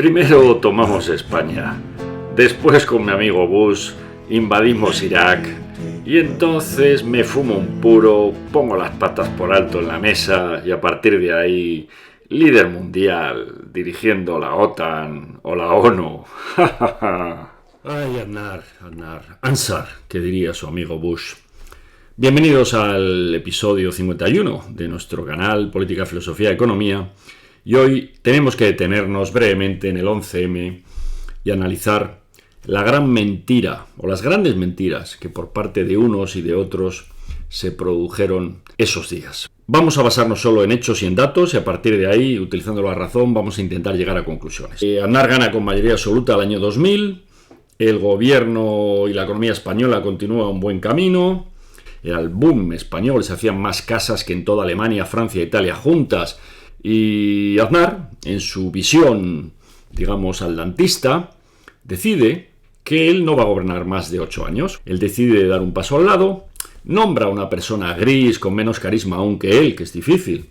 Primero tomamos España, después con mi amigo Bush invadimos Irak y entonces me fumo un puro, pongo las patas por alto en la mesa y a partir de ahí líder mundial dirigiendo la OTAN o la ONU. Ay, Ansar, que diría su amigo Bush. Bienvenidos al episodio 51 de nuestro canal Política, Filosofía y Economía. Y hoy tenemos que detenernos brevemente en el 11M y analizar la gran mentira o las grandes mentiras que por parte de unos y de otros se produjeron esos días. Vamos a basarnos solo en hechos y en datos y a partir de ahí, utilizando la razón, vamos a intentar llegar a conclusiones. Aznar gana con mayoría absoluta el año 2000, el gobierno y la economía española continúan un buen camino, era el boom español, se hacían más casas que en toda Alemania, Francia e Italia juntas. Y Aznar, en su visión, digamos, aldantista, decide que él no va a gobernar más de 8 años. Él decide dar un paso al lado, nombra a una persona gris, con menos carisma aún que él, que es difícil,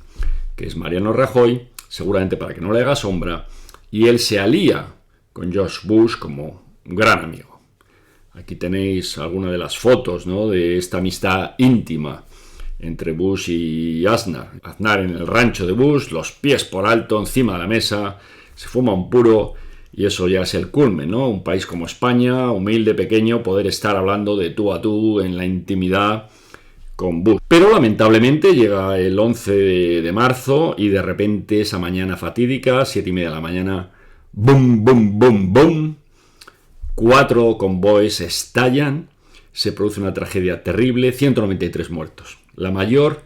que es Mariano Rajoy, seguramente para que no le haga sombra, y él se alía con George Bush como un gran amigo. Aquí tenéis algunas de las fotos, ¿no?, de esta amistad íntima entre Bush y Aznar. Aznar en el rancho de Bush, los pies por alto encima de la mesa, se fuma un puro y eso ya es el culmen, ¿no? Un país como España, humilde, pequeño, poder estar hablando de tú a tú en la intimidad con Bush. Pero lamentablemente llega el 11 de marzo y de repente esa mañana fatídica, 7:30 de la mañana, ¡bum, bum, bum, bum! 4 convoys estallan, se produce una tragedia terrible, 193 muertos. La mayor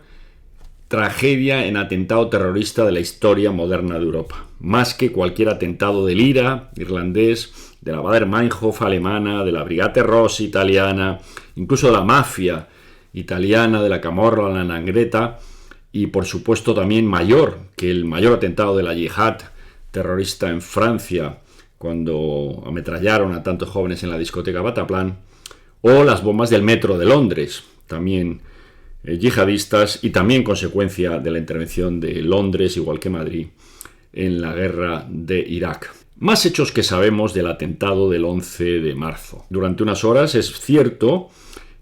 tragedia en atentado terrorista de la historia moderna de Europa. Más que cualquier atentado del IRA irlandés, de la Baader-Meinhof alemana, de la Brigate Rosse italiana, incluso de la mafia italiana, de la Camorra, la 'Ndrangheta, y por supuesto también mayor que el mayor atentado de la yihad terrorista en Francia, cuando ametrallaron a tantos jóvenes en la discoteca Bataclan, o las bombas del metro de Londres, también yihadistas y también consecuencia de la intervención de Londres, igual que Madrid, en la guerra de Irak. Más hechos que sabemos del atentado del 11 de marzo. Durante unas horas es cierto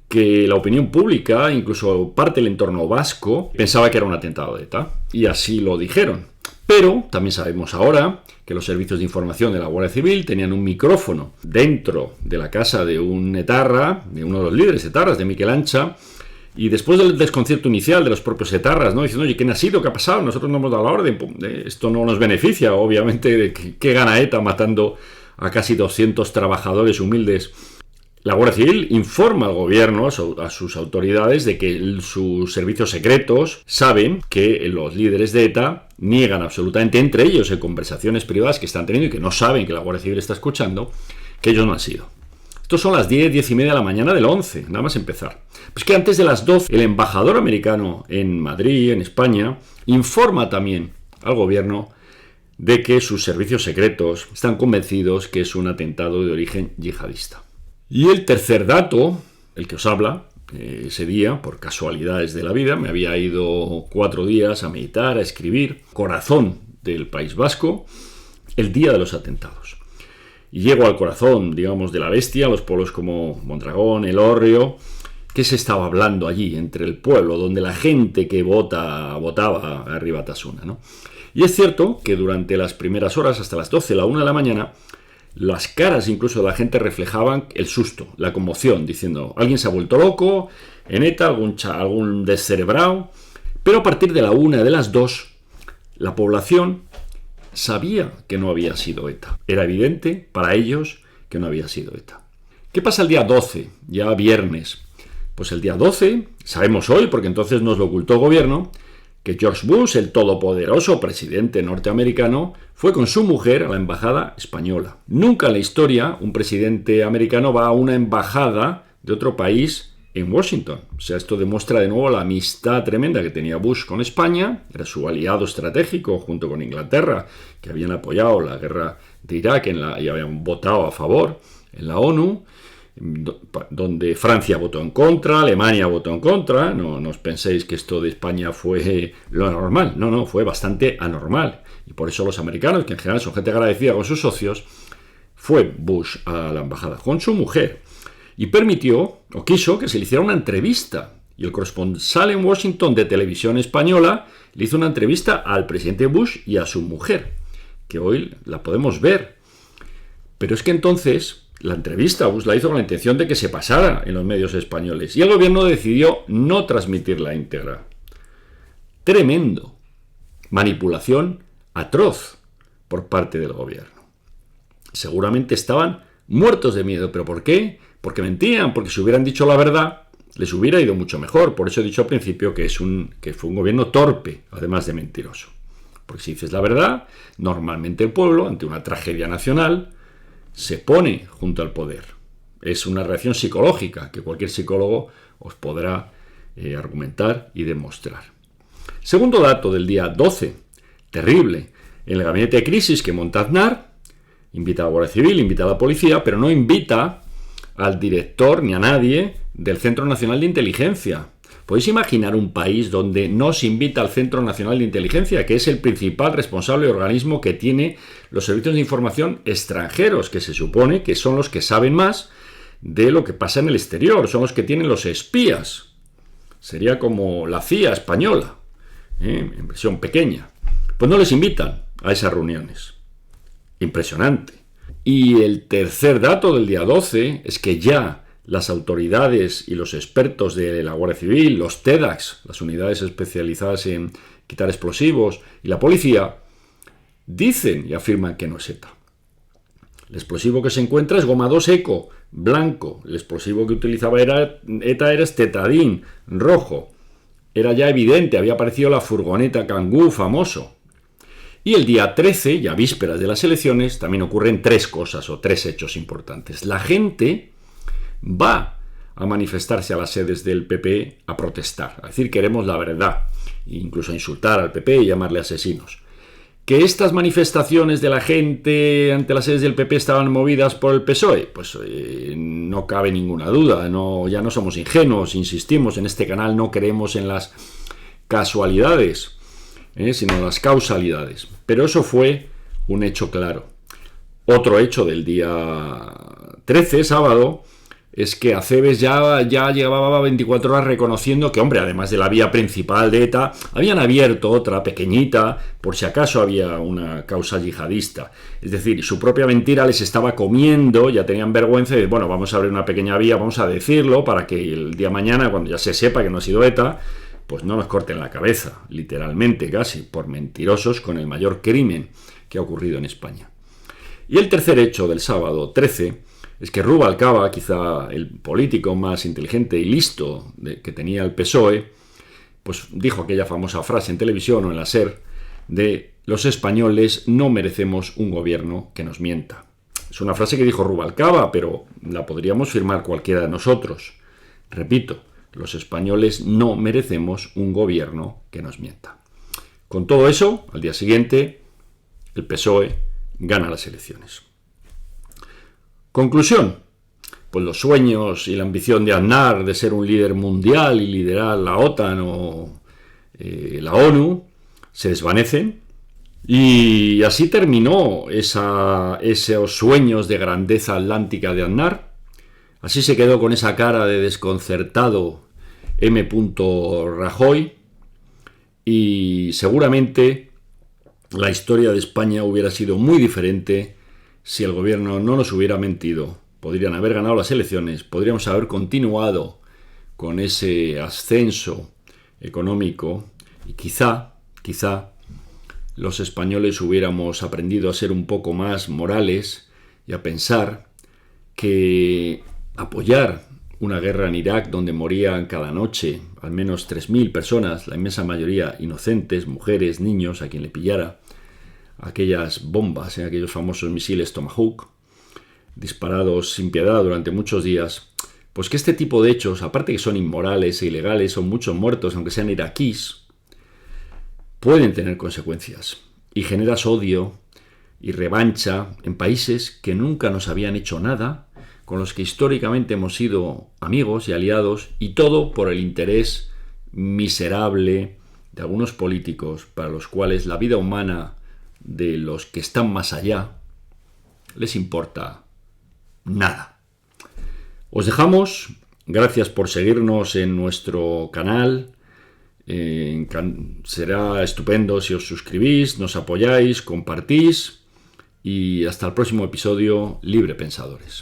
que la opinión pública, incluso parte del entorno vasco, pensaba que era un atentado de ETA, y así lo dijeron. Pero también sabemos ahora que los servicios de información de la Guardia Civil tenían un micrófono dentro de la casa de un etarra, de uno de los líderes etarras, de Miquel Ancha, y después del desconcierto inicial de los propios etarras, ¿no?, diciendo, oye, ¿quién ha sido? ¿Qué ha pasado? Nosotros no hemos dado la orden. Esto no nos beneficia, obviamente. ¿Qué gana ETA matando a casi 200 trabajadores humildes? La Guardia Civil informa al gobierno, a sus autoridades, de que sus servicios secretos saben que los líderes de ETA niegan absolutamente, entre ellos en conversaciones privadas que están teniendo y que no saben que la Guardia Civil está escuchando, que ellos no han sido. Estos son las 10:30 de la mañana del 11, nada más empezar. Pues que antes de las 12, el embajador americano en Madrid, en España, informa también al gobierno de que sus servicios secretos están convencidos que es un atentado de origen yihadista. Y el tercer dato, el que os habla, ese día, por casualidades de la vida, me había ido 4 días a meditar, a escribir, corazón del País Vasco, el día de los atentados. Y llego al corazón, digamos, de la bestia, los pueblos como Mondragón, Elorrio. ¿Qué se estaba hablando allí, entre el pueblo, donde la gente que votaba arriba Batasuna, ¿no? Y es cierto que durante las primeras horas, hasta las 12, la 1 de la mañana, las caras incluso de la gente reflejaban el susto, la conmoción, diciendo, alguien se ha vuelto loco, en ETA, algún descerebrado. Pero a partir de la 1, de las 2, la población sabía que no había sido ETA. Era evidente para ellos que no había sido ETA. ¿Qué pasa el día 12, ya viernes? Pues el día 12, sabemos hoy, porque entonces nos lo ocultó el gobierno, que George Bush, el todopoderoso presidente norteamericano, fue con su mujer a la embajada española. Nunca en la historia un presidente americano va a una embajada de otro país en Washington. O sea, esto demuestra de nuevo la amistad tremenda que tenía Bush con España, era su aliado estratégico junto con Inglaterra, que habían apoyado la guerra de Irak y habían votado a favor en la ONU, donde Francia votó en contra, Alemania votó en contra. No os penséis que esto de España fue lo normal, no, fue bastante anormal. y por eso los americanos, que en general son gente agradecida con sus socios, fue Bush a la embajada con su mujer y permitió o quiso que se le hiciera una entrevista. Y el corresponsal en Washington de Televisión Española le hizo una entrevista al presidente Bush y a su mujer, que hoy la podemos ver. Pero es que entonces la entrevista Bush la hizo con la intención de que se pasara en los medios españoles y el gobierno decidió no transmitirla íntegra. Tremendo. Manipulación atroz por parte del gobierno. Seguramente estaban muertos de miedo. ¿Pero por qué? Porque mentían, porque si hubieran dicho la verdad, les hubiera ido mucho mejor. Por eso he dicho al principio que fue un gobierno torpe, además de mentiroso. Porque si dices la verdad, normalmente el pueblo, ante una tragedia nacional, se pone junto al poder. Es una reacción psicológica que cualquier psicólogo os podrá argumentar y demostrar. Segundo dato del día 12, terrible. En el gabinete de crisis que monta Aznar, invita a la Guardia Civil, invita a la policía, pero no invita al director ni a nadie del Centro Nacional de Inteligencia. ¿Podéis imaginar un país donde no se invita al Centro Nacional de Inteligencia, que es el principal responsable organismo que tiene los servicios de información extranjeros, que se supone que son los que saben más de lo que pasa en el exterior, son los que tienen los espías? Sería como la CIA española, en versión pequeña. Pues no les invitan a esas reuniones. Impresionante. Y el tercer dato del día 12 es que ya las autoridades y los expertos de la Guardia Civil, los TEDx, las unidades especializadas en quitar explosivos, y la policía, dicen y afirman que no es ETA. El explosivo que se encuentra es goma 2 eco, blanco. El explosivo que utilizaba ETA era estetadín, rojo. Era ya evidente, había aparecido la furgoneta Kangoo famoso. Y el día 13, ya vísperas de las elecciones, también ocurren tres cosas o tres hechos importantes. La gente va a manifestarse a las sedes del PP a protestar, a decir queremos la verdad, e incluso a insultar al PP y llamarle asesinos. ¿Que estas manifestaciones de la gente ante las sedes del PP estaban movidas por el PSOE? Pues no cabe ninguna duda, ya no somos ingenuos, insistimos, en este canal no creemos en las casualidades, sino en las causalidades. Pero eso fue un hecho claro. Otro hecho del día 13, sábado, es que Acebes ya llevaba 24 horas reconociendo que, hombre, además de la vía principal de ETA, habían abierto otra pequeñita por si acaso había una causa yihadista. Es decir, su propia mentira les estaba comiendo, ya tenían vergüenza de, bueno, vamos a abrir una pequeña vía, vamos a decirlo para que el día de mañana, cuando ya se sepa que no ha sido ETA, pues no nos corten la cabeza, literalmente casi, por mentirosos con el mayor crimen que ha ocurrido en España. Y el tercer hecho del sábado 13 es que Rubalcaba, quizá el político más inteligente y listo que tenía el PSOE, pues dijo aquella famosa frase en televisión o en la SER de los españoles no merecemos un gobierno que nos mienta. Es una frase que dijo Rubalcaba, pero la podríamos firmar cualquiera de nosotros. Repito, los españoles no merecemos un gobierno que nos mienta. Con todo eso, al día siguiente, el PSOE gana las elecciones. Conclusión, pues los sueños y la ambición de Aznar de ser un líder mundial y liderar la OTAN o la ONU se desvanecen y así terminó esos sueños de grandeza atlántica de Aznar. Así se quedó con esa cara de desconcertado M. Rajoy y seguramente la historia de España hubiera sido muy diferente si el gobierno no nos hubiera mentido. Podrían haber ganado las elecciones, podríamos haber continuado con ese ascenso económico y quizá los españoles hubiéramos aprendido a ser un poco más morales y a pensar que apoyar una guerra en Irak donde morían cada noche al menos 3.000 personas, la inmensa mayoría inocentes, mujeres, niños, a quien le pillara, aquellas bombas, aquellos famosos misiles Tomahawk, disparados sin piedad durante muchos días, pues que este tipo de hechos, aparte que son inmorales e ilegales, son muchos muertos, aunque sean iraquíes, pueden tener consecuencias. Y generas odio y revancha en países que nunca nos habían hecho nada, con los que históricamente hemos sido amigos y aliados, y todo por el interés miserable de algunos políticos para los cuales la vida humana de los que están más allá les importa nada. Os dejamos. Gracias por seguirnos en nuestro canal. Será estupendo si os suscribís, nos apoyáis, compartís y hasta el próximo episodio, Libre Pensadores.